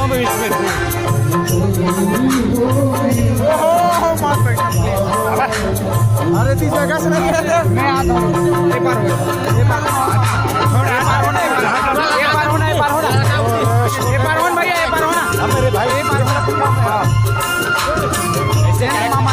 में इसमें ओहो मत अरे 30 कैसे नहीं रहते मैं आता हूं एक बार थोड़ा एक बार होना एक बार होना एक बार होना एक बार होना भैया एक बार होना मेरे भाई एक बार होना ऐसे नहीं मामा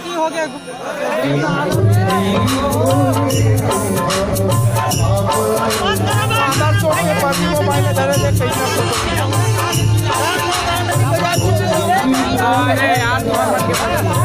की हो गया छोड़ के पास मोबाइल धरे थे कहीं ना यार